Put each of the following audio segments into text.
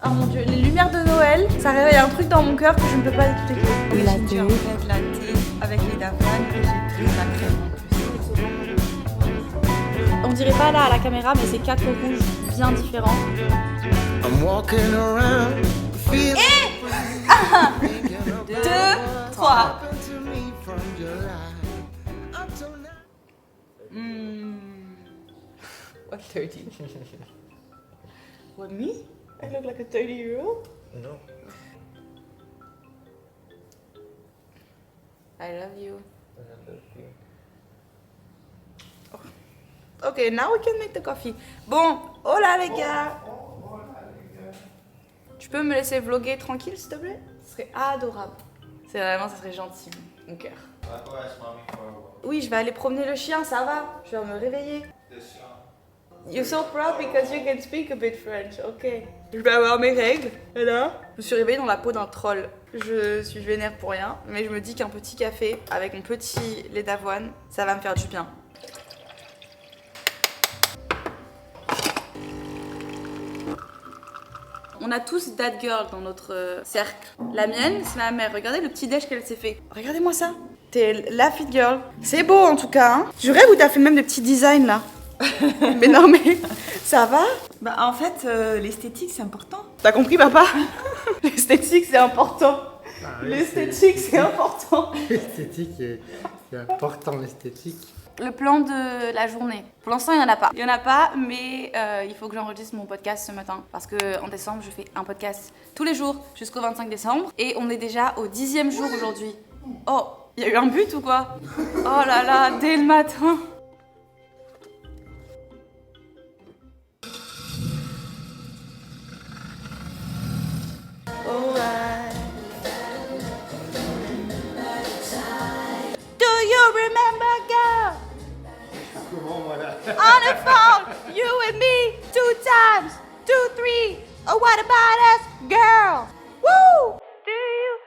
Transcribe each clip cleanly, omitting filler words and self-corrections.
Oh mon dieu, les lumières de Noël, ça réveille un truc dans mon cœur que je ne peux pas expliquer. Le ginger red latte avec les d'avoine que j'ai pris la crème en plus. On dirait pas là à la caméra, mais c'est 4 rouges bien différents. I'm walking around. Et 1, 2, 3. What 30? What, me? I look like a 30-year-old? No. I love you. Ok, now we can make the coffee. Bon, oh là les gars. Tu peux me laisser vlogger tranquille s'il te plaît? Ce serait adorable. C'est vraiment, ça serait gentil, mon cœur. Oui, je vais aller promener le chien, ça va. Je vais me réveiller. You're so proud because you can speak a bit French. Ok. Je vais avoir mes règles. Et là, je me suis réveillée dans la peau d'un troll. Je suis vénère pour rien, mais je me dis qu'un petit café avec mon petit lait d'avoine, ça va me faire du bien. On a tous that girl dans notre cercle. La mienne, c'est ma mère. Regardez le petit déj qu'elle s'est fait. Regardez-moi ça. T'es la fit girl. C'est beau en tout cas. Hein. Je rêve où t'as fait même des petits designs là. Mais non mais ça va? Bah en fait, l'esthétique c'est important. T'as compris papa? L'esthétique c'est important. L'esthétique c'est important. L'esthétique, c'est important, l'esthétique. Le plan de la journée. Pour l'instant, il n'y en a pas. Il n'y en a pas, mais il faut que j'enregistre mon podcast ce matin. Parce qu'en décembre, je fais un podcast tous les jours jusqu'au 25 décembre. Et on est déjà au 10e jour aujourd'hui. Oh, il y a eu un but ou quoi? Oh là là, dès le matin. Do you remember, girl? On the phone, you and me, 2 times, 2, 3. Oh, what about us, girl? Woo! Do you?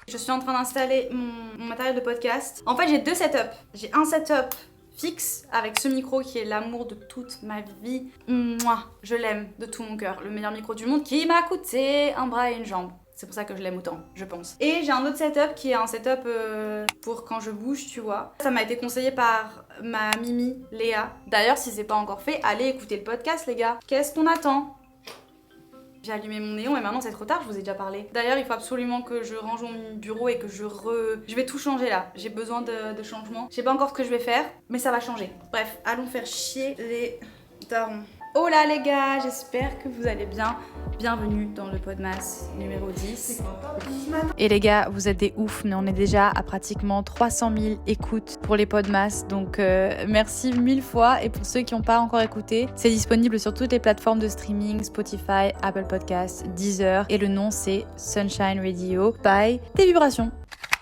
Je suis en train d'installer mon matériel de podcast. En fait, j'ai 2 setups. J'ai un setup fixe avec ce micro qui est l'amour de toute ma vie. Moi, je l'aime de tout mon cœur. Le meilleur micro du monde qui m'a coûté un bras et une jambe. C'est pour ça que je l'aime autant, je pense. Et j'ai un autre setup qui est un setup pour quand je bouge, tu vois. Ça m'a été conseillé par ma Mimi, Léa. D'ailleurs, si c'est pas encore fait, allez écouter le podcast, les gars. Qu'est-ce qu'on attend? J'ai allumé mon néon et maintenant c'est trop tard, je vous ai déjà parlé. D'ailleurs, il faut absolument que je range mon bureau et que je vais tout changer là. J'ai besoin de changement. Je sais pas encore ce que je vais faire, mais ça va changer. Bref, allons faire chier les darons. Oh là les gars, j'espère que vous allez bien. Bienvenue dans le Podmas numéro 10. Et les gars, vous êtes des oufs, mais on est déjà à pratiquement 300 000 écoutes pour les Podmas. Donc merci 1000 fois. Et pour ceux qui n'ont pas encore écouté, c'est disponible sur toutes les plateformes de streaming, Spotify, Apple Podcasts, Deezer. Et le nom c'est Sunshine Radio by Des Vibrations.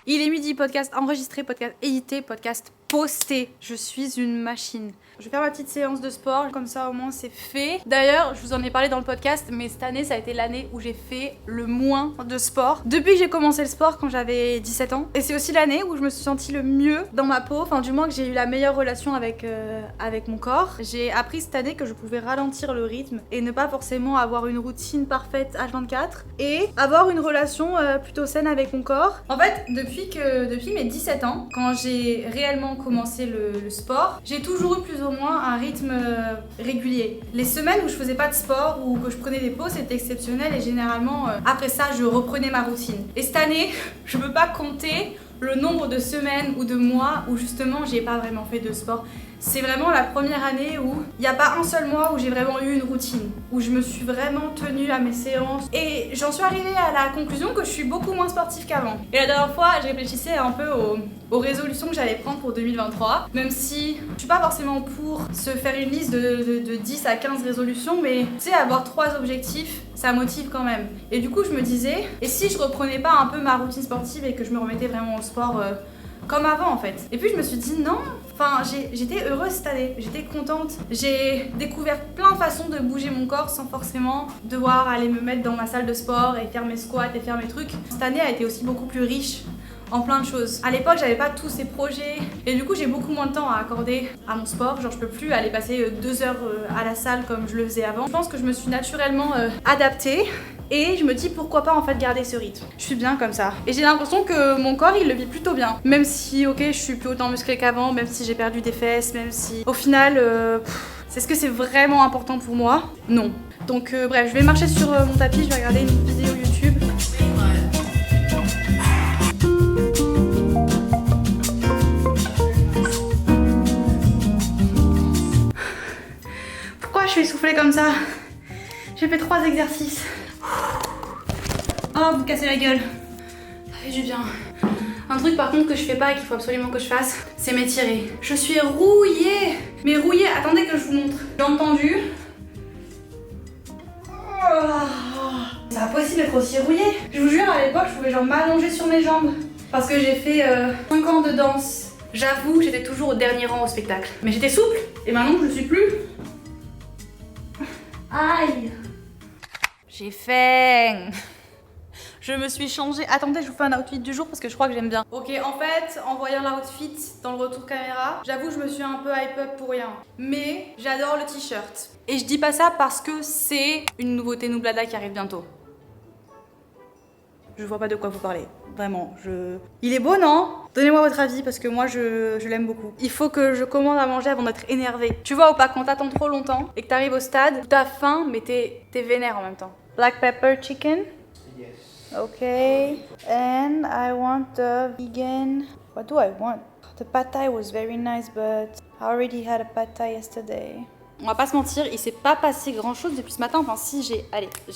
Il est midi, podcast enregistré, podcast édité, podcast posté. Je suis une machine. Je vais faire ma petite séance de sport, comme ça au moins c'est fait. D'ailleurs, je vous en ai parlé dans le podcast, mais cette année, ça a été l'année où j'ai fait le moins de sport. Depuis que j'ai commencé le sport quand j'avais 17 ans. Et c'est aussi l'année où je me suis sentie le mieux dans ma peau, enfin du moins que j'ai eu la meilleure relation avec mon corps. J'ai appris cette année que je pouvais ralentir le rythme et ne pas forcément avoir une routine parfaite H24 et avoir une relation plutôt saine avec mon corps. En fait, depuis mes 17 ans, quand j'ai réellement commencé le sport, j'ai toujours eu plus ou moins un rythme régulier. Les semaines où je faisais pas de sport ou que je prenais des pauses, c'était exceptionnel et généralement après ça je reprenais ma routine. Et cette année, je peux pas compter le nombre de semaines ou de mois où justement j'ai pas vraiment fait de sport. C'est vraiment la première année où il n'y a pas un seul mois où j'ai vraiment eu une routine, où je me suis vraiment tenue à mes séances. Et j'en suis arrivée à la conclusion que je suis beaucoup moins sportive qu'avant. Et la dernière fois, je réfléchissais un peu aux résolutions que j'allais prendre pour 2023. Même si je suis pas forcément pour se faire une liste de 10 à 15 résolutions, mais tu sais, avoir 3 objectifs, ça motive quand même. Et du coup, je me disais, et si je reprenais pas un peu ma routine sportive et que je me remettais vraiment au sport comme avant en fait. Et puis je me suis dit non, enfin j'étais heureuse cette année, j'étais contente. J'ai découvert plein de façons de bouger mon corps sans forcément devoir aller me mettre dans ma salle de sport et faire mes squats et faire mes trucs. Cette année a été aussi beaucoup plus riche en plein de choses. À l'époque, j'avais pas tous ces projets et du coup, j'ai beaucoup moins de temps à accorder à mon sport. Genre, je peux plus aller passer 2 heures à la salle comme je le faisais avant. Je pense que je me suis naturellement adaptée. Et je me dis pourquoi pas en fait garder ce rythme. Je suis bien comme ça. Et j'ai l'impression que mon corps il le vit plutôt bien. Même si ok je suis plus autant musclée qu'avant, même si j'ai perdu des fesses, même si au final c'est ce que c'est vraiment important pour moi? Non. Donc bref, je vais marcher sur mon tapis, je vais regarder une vidéo YouTube. Pourquoi je suis essoufflée comme ça? J'ai fait 3 exercices. Oh, vous cassez la gueule. Ça fait du bien. Un truc par contre que je fais pas et qu'il faut absolument que je fasse, c'est m'étirer. Je suis rouillée. Mais rouillée, attendez que je vous montre. J'ai entendu. C'est impossible d'être aussi rouillée. Je vous jure, à l'époque, je pouvais genre m'allonger sur mes jambes. Parce que j'ai fait 5 ans de danse. J'avoue, j'étais toujours au dernier rang au spectacle. Mais j'étais souple. Et maintenant, je le suis plus. Aïe. J'ai faim. Je me suis changée. Attendez, je vous fais un outfit du jour parce que je crois que j'aime bien. Ok, en fait, en voyant l'outfit dans le retour caméra, j'avoue, je me suis un peu hype up pour rien. Mais j'adore le t-shirt. Et je dis pas ça parce que c'est une nouveauté Nublada qui arrive bientôt. Je vois pas de quoi vous parlez. Vraiment, Il est beau, non? Donnez-moi votre avis parce que moi, je l'aime beaucoup. Il faut que je commande à manger avant d'être énervée. Tu vois ou pas, quand t'attends trop longtemps et que t'arrives au stade où t'as faim mais t'es vénère en même temps. Black pepper chicken? Okay, and I want the vegan. What do I want? The pad thai was very nice, but I already had a pad thai yesterday. On va pas se mentir, il s'est pas passé grand chose depuis ce matin. Enfin, si, j'ai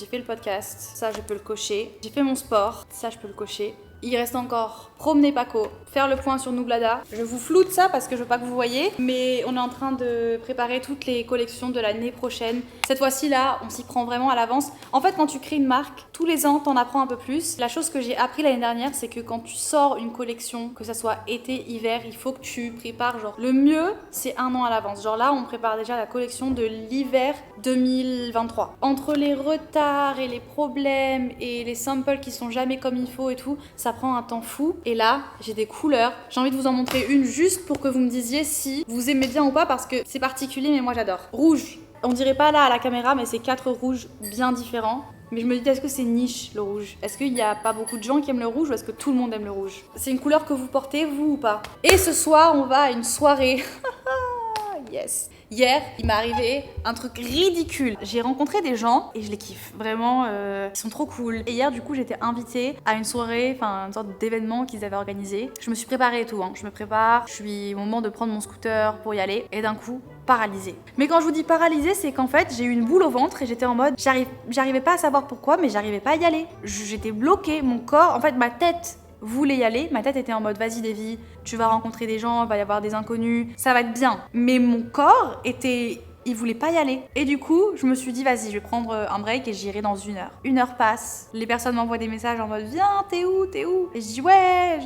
fait le podcast, ça je peux le cocher. J'ai fait mon sport, ça je peux le cocher. Il reste encore promener Paco, faire le point sur Nublada. Je vous floute ça parce que je veux pas que vous voyez, mais on est en train de préparer toutes les collections de l'année prochaine. Cette fois-ci là, on s'y prend vraiment à l'avance. En fait, quand tu crées une marque, tous les ans, t'en apprends un peu plus. La chose que j'ai appris l'année dernière, c'est que quand tu sors une collection, que ça soit été, hiver, il faut que tu prépares genre le mieux, c'est 1 an à l'avance. Genre là, on prépare déjà la collection de l'hiver 2023. Entre les retards et les problèmes et les samples qui sont jamais comme il faut et tout, ça prend un temps fou. Et là, j'ai des couleurs. J'ai envie de vous en montrer une juste pour que vous me disiez si vous aimez bien ou pas parce que c'est particulier mais moi j'adore. Rouge. On dirait pas là à la caméra mais c'est 4 rouges bien différents. Mais je me dis, est-ce que c'est niche le rouge? Est-ce qu'il n'y a pas beaucoup de gens qui aiment le rouge ou est-ce que tout le monde aime le rouge? C'est une couleur que vous portez, vous ou pas? Et ce soir, on va à une soirée. Yes. Hier, il m'est arrivé un truc ridicule. J'ai rencontré des gens et je les kiffe. Vraiment, ils sont trop cool. Et hier, du coup, j'étais invitée à une soirée, enfin, une sorte d'événement qu'ils avaient organisé. Je me suis préparée et tout, hein. Je me prépare, je suis au moment de prendre mon scooter pour y aller. Et d'un coup, paralysée. Mais quand je vous dis paralysée, c'est qu'en fait, j'ai eu une boule au ventre et j'étais en mode, j'arrivais pas à savoir pourquoi, mais j'arrivais pas à y aller. J'étais bloquée, mon corps, en fait, ma tête voulait y aller, ma tête était en mode vas-y Davy, tu vas rencontrer des gens, il va y avoir des inconnus, ça va être bien. Mais mon corps il voulait pas y aller. Et du coup, je me suis dit vas-y, je vais prendre un break et j'irai dans 1 heure. 1 heure passe, les personnes m'envoient des messages en mode viens, t'es où? Et je dis ouais,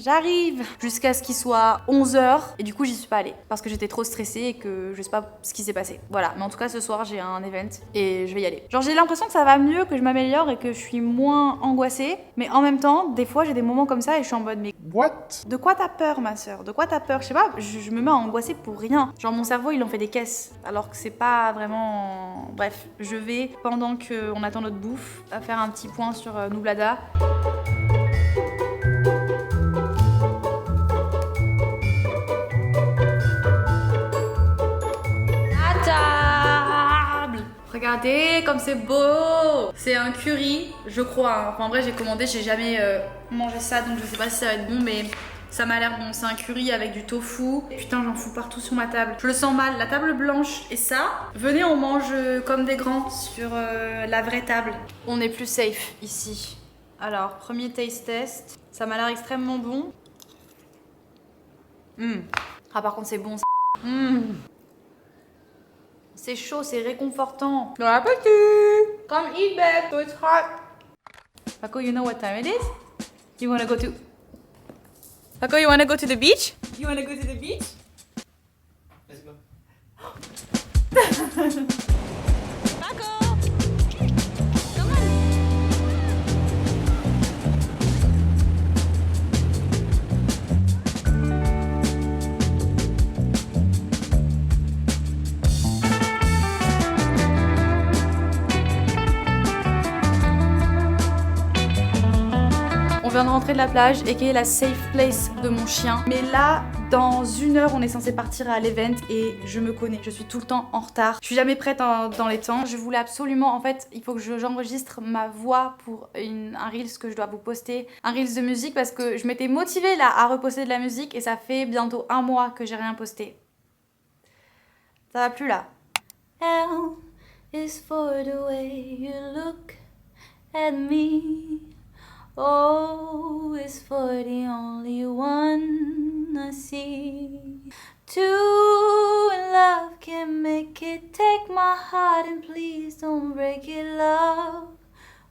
j'arrive. Jusqu'à ce qu'il soit 11h et du coup, j'y suis pas allée parce que j'étais trop stressée et que je sais pas ce qui s'est passé. Voilà, mais en tout cas, ce soir, j'ai un event et je vais y aller. Genre, j'ai l'impression que ça va mieux, que je m'améliore et que je suis moins angoissée, mais en même temps, des fois, j'ai des moments comme ça et je suis en mode mais What? de quoi t'as peur, ma sœur? De quoi t'as peur? Je sais pas, je me mets à angoisser pour rien. Genre, mon cerveau, il en fait des caisses. Alors que c'est pas vraiment... Bref, je vais, pendant qu'on attend notre bouffe, faire un petit point sur Nublada. À table! Regardez comme c'est beau! C'est un curry, je crois. Hein. Enfin, en vrai, j'ai commandé, j'ai jamais mangé ça, donc je sais pas si ça va être bon, mais... Ça m'a l'air bon, c'est un curry avec du tofu. Putain, j'en fous partout sur ma table. Je le sens mal, la table blanche et ça. Venez, on mange comme des grands sur la vraie table. On est plus safe ici. Alors, premier taste test. Ça m'a l'air extrêmement bon. Ah, par contre, c'est bon ça. C'est chaud, c'est réconfortant. Bon appétit! Come eat, babe, so it's hot. Paco, you know what time it is? You wanna go to... Paco, you wanna go to the beach? You wanna go to the beach? Let's go. Paco! Come on! vient de rentrer de la plage et qui est la safe place de mon chien. Mais là, dans 1 heure, on est censé partir à l'event et je me connais, je suis tout le temps en retard. Je suis jamais prête dans les temps. Je voulais absolument, en fait, il faut que j'enregistre ma voix pour un Reels que je dois vous poster. Un Reels de musique parce que je m'étais motivée là à reposter de la musique et ça fait bientôt 1 mois que j'ai rien posté. Ça va plus là. L is for the way you look at me. O is for the only one I see. Two in love can make it. Take my heart and please don't break it. Love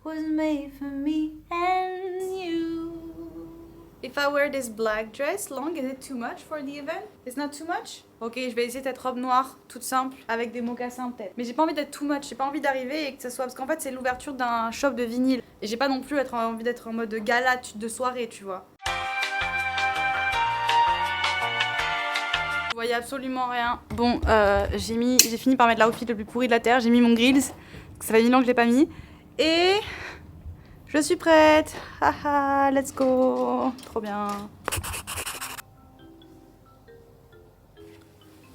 was made for me and you. If I wear this black dress long, is it too much for the event? It's not too much? Ok, je vais essayer cette robe noire, toute simple, avec des mocassins peut-être. Mais j'ai pas envie d'être too much, j'ai pas envie d'arriver et que ça soit... Parce qu'en fait, c'est l'ouverture d'un shop de vinyle. Et j'ai pas non plus envie d'être en mode gala de soirée, tu vois. Vous voyez absolument rien. Bon, j'ai fini par mettre l'outfit le plus pourri de la terre. J'ai mis mon grills, ça fait 1000 ans que je l'ai pas mis. Et... je suis prête. Haha, let's go. Trop bien.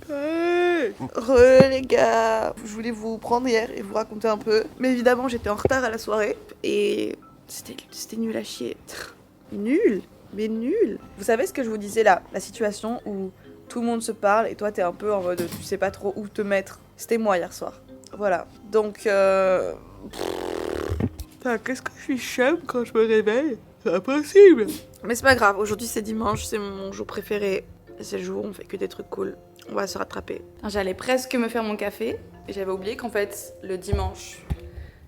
Les gars, je voulais vous prendre hier et vous raconter un peu. Mais évidemment, j'étais en retard à la soirée et c'était nul à chier. Nul, mais nul. Vous savez ce que je vous disais là, la situation où tout le monde se parle et toi t'es un peu en mode tu sais pas trop où te mettre. C'était moi hier soir. Voilà. Donc qu'est-ce que je suis chum quand je me réveille? C'est impossible. Mais c'est pas grave, aujourd'hui c'est dimanche, c'est mon jour préféré. C'est le jour où on fait que des trucs cool. On va se rattraper. J'allais presque me faire mon café et j'avais oublié qu'en fait le dimanche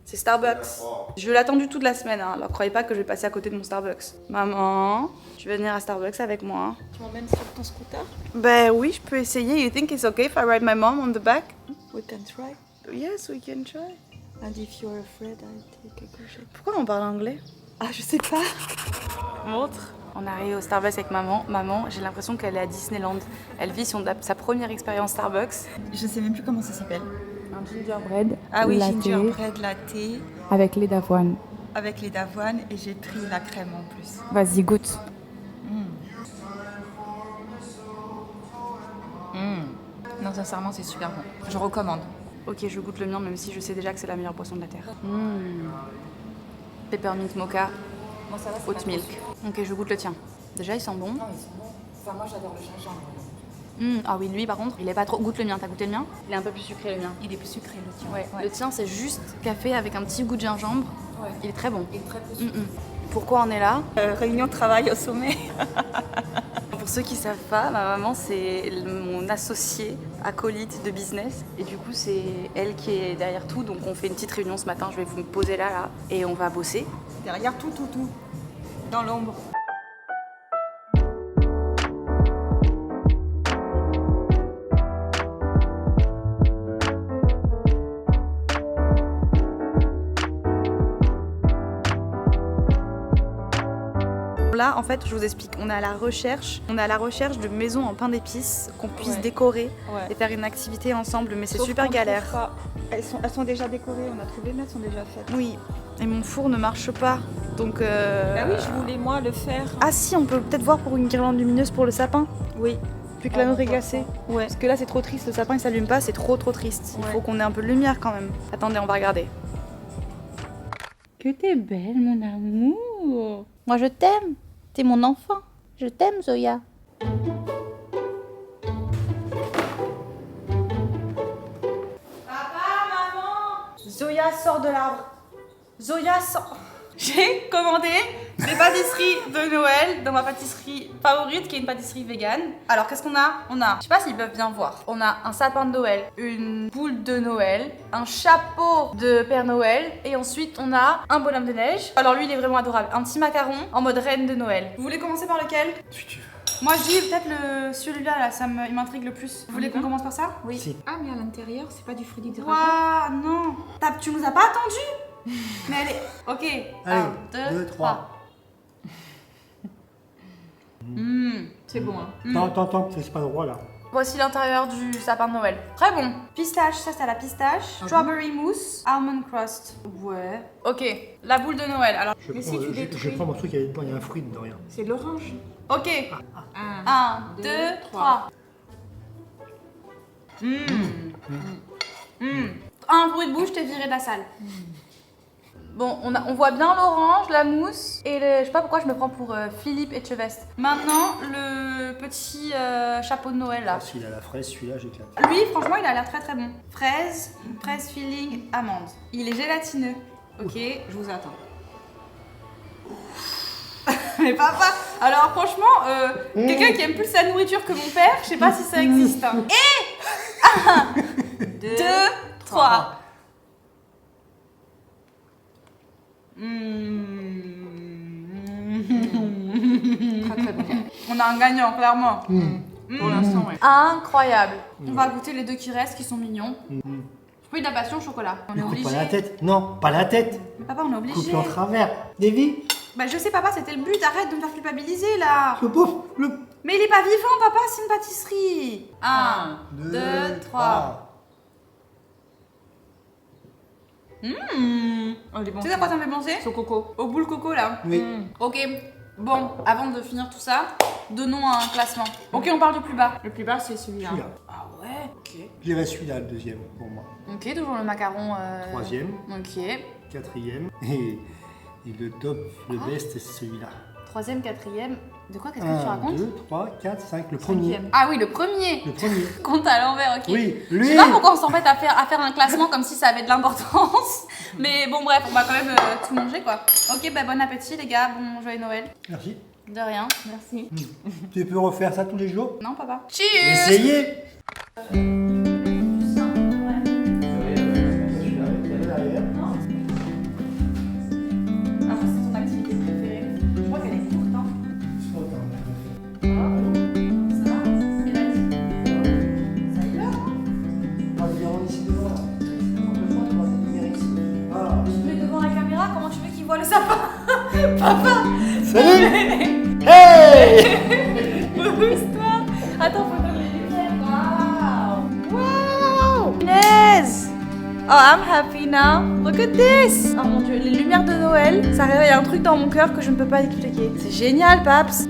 c'est Starbucks. Je l'ai attendu toute la semaine, hein, alors croyez pas que je vais passer à côté de mon Starbucks. Maman, tu veux venir à Starbucks avec moi? Tu m'emmènes sur ton scooter? Ben oui, je peux essayer. You think it's okay if I ride my mom on the back? We can try. Yes, we can try. And if you're afraid, I'll take a caution. Pourquoi on parle anglais? Ah, je sais pas. Montre. On arrive au Starbucks avec maman. Maman, j'ai l'impression qu'elle est à Disneyland. Elle vit sa première expérience Starbucks. Je sais même plus comment ça s'appelle. Un gingerbread. Ah oui, latte gingerbread latte avec lait d'avoine. avec lait d'avoine et j'ai pris la crème en plus. Vas-y, goûte. Non, sincèrement, c'est super bon. Je recommande. Ok, je goûte le mien, même si je sais déjà que c'est la meilleure boisson de la terre. Peppermint mocha, Bon, ça va, c'est oat milk. Ok, je goûte le tien. Déjà, il sent bon. Non, ils sont bons. Enfin, moi, j'adore le gingembre. Ah oui, lui, par contre, il est pas trop. Goûte le mien, t'as goûté le mien? Il est un peu plus sucré, le mien. Il est plus sucré, le tien. Ouais. Le tien, c'est juste café avec un petit goût de gingembre. Ouais. Il est très bon. Il est très peu sucré. Pourquoi on est là? Réunion de travail au sommet. Pour ceux qui savent pas, ma maman c'est mon associée, acolyte de business. Et du coup c'est elle qui est derrière tout. Donc on fait une petite réunion ce matin, je vais vous poser là et on va bosser. Derrière tout. Dans l'ombre. Là, en fait, je vous explique, on est à la recherche de maisons en pain d'épices qu'on puisse décorer et faire une activité ensemble, mais c'est super galère. Elles sont déjà décorées, on a trouvé, mais elles sont déjà faites. Oui, et mon four ne marche pas, donc... Bah oui, je voulais moi le faire. Ah si, on peut peut-être voir pour une guirlande lumineuse pour le sapin. Oui. Vu que la nôtre est glacée. Ouais. Parce que là, c'est trop triste, le sapin il s'allume pas, c'est trop triste. Il faut qu'on ait un peu de lumière quand même. Attendez, on va regarder. Que t'es belle, mon amour. Moi, je t'aime. T'es mon enfant. Je t'aime, Zoya. Papa, maman. Zoya sort de l'arbre. Zoya sort. J'ai commandé des pâtisseries de Noël dans ma pâtisserie favorite qui est une pâtisserie végane. Alors qu'est-ce qu'on a? Je sais pas s'ils peuvent bien voir. On a un sapin de Noël, une boule de Noël, un chapeau de Père Noël et ensuite on a un bonhomme de neige. Alors lui il est vraiment adorable. Un petit macaron en mode reine de Noël. Vous voulez commencer par lequel? Si tu veux. Moi je dis peut-être celui-là là, il m'intrigue le plus. Vous voulez qu'on commence par ça? Oui. Si. Ah, mais à l'intérieur, c'est pas du fruit du dragon. Waouh, non. Tu nous as pas attendu? Mais elle est... Ok. Allez, 1, 2, 3. C'est bon, hein. Attends, c'est pas droit là. Voici l'intérieur du sapin de Noël. Très bon. Pistache, ça c'est à la pistache. Strawberry mousse, almond crust. Ouais. Ok, la boule de Noël. Alors, Je prends mon truc, il y a un fruit dedans, rien. C'est l'orange. ok. 1, 2, 3. Un bruit de bouche, t'es viré de la salle. Bon, on voit bien l'orange, la mousse et je sais pas pourquoi je me prends pour Philippe Etchebest. Maintenant, le petit chapeau de Noël là. S'il a la fraise, celui-là, j'éclate. Lui, franchement, il a l'air très très bon. Fraise filling, amande. Il est gélatineux. Ok, je vous attends. Mais papa, alors franchement, quelqu'un qui aime plus sa nourriture que mon père, je sais pas si ça existe. Hein. Et 1, 2, 3. Très très bon. On a un gagnant, clairement. Pour l'instant, ouais. Incroyable. On va goûter les deux qui restent, qui sont mignons. Fruit de la passion, chocolat. On est Coupe obligé. pas la tête. Non, pas la tête. Mais papa, on est obligé. Coupe-le en travers. Davy, Bah je sais papa, c'était le but. Arrête de me faire culpabiliser là. le pauvre, le... Mais il est pas vivant, papa, c'est une pâtisserie. 1, 2, 3. Oh, il est bon. Tu sais à quoi ça me fait penser? Son coco. Au boule coco là. Oui. Ok. Bon, avant de finir tout ça, donnons un classement. Ok, on part du plus bas. Le plus bas, c'est celui-là. Celui-là. Ah ouais. Ok. Je dirais celui-là, le deuxième, pour moi. Ok, toujours le macaron. Troisième, Ok. quatrième. Et le top, le best, c'est celui-là. Troisième, quatrième. De quoi qu'est-ce que tu 1, racontes? 2, 3, 4, 5, le premier. Cinquième. Ah oui, le premier. Le premier. Compte à l'envers, ok. Oui, Je lui. sais pas pourquoi on s'embête à faire un classement comme si ça avait de l'importance. Mais bon, bref, on va quand même tout manger quoi. Ok, bah bon appétit les gars, bon joyeux Noël. Merci. De rien. Merci. Tu peux refaire ça tous les jours? Non, papa. Cheers! Essayez. Ah, c'est ton activité préférée. Je crois qu'elle est courte, hein. Ça va? Et vas-y. Ça y va, hein? Tu te mets devant la caméra, comment tu veux qu'il voit le sapin? Papa! Salut. Hey. Pousse-toi! Attends, faut donner les lumières. Wow! Wow! Yes! Oh, I'm happy now. Look at this! Oh mon dieu, les lumières de Noël, ça réveille un truc dans mon cœur que je ne peux pas expliquer. C'est génial, Paps!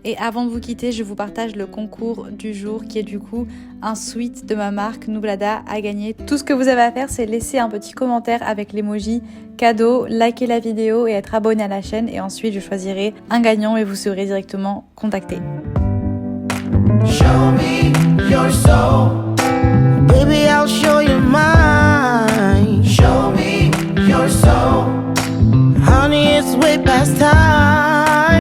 Et avant de vous quitter, je vous partage le concours du jour qui est du coup un sweat de ma marque Nublada à gagner. Tout ce que vous avez à faire, c'est laisser un petit commentaire avec l'emoji cadeau, liker la vidéo et être abonné à la chaîne. Et ensuite, je choisirai un gagnant et vous serez directement contacté. Show me your soul. Baby, I'll show you mine. Show me your soul. Honey, it's way past time.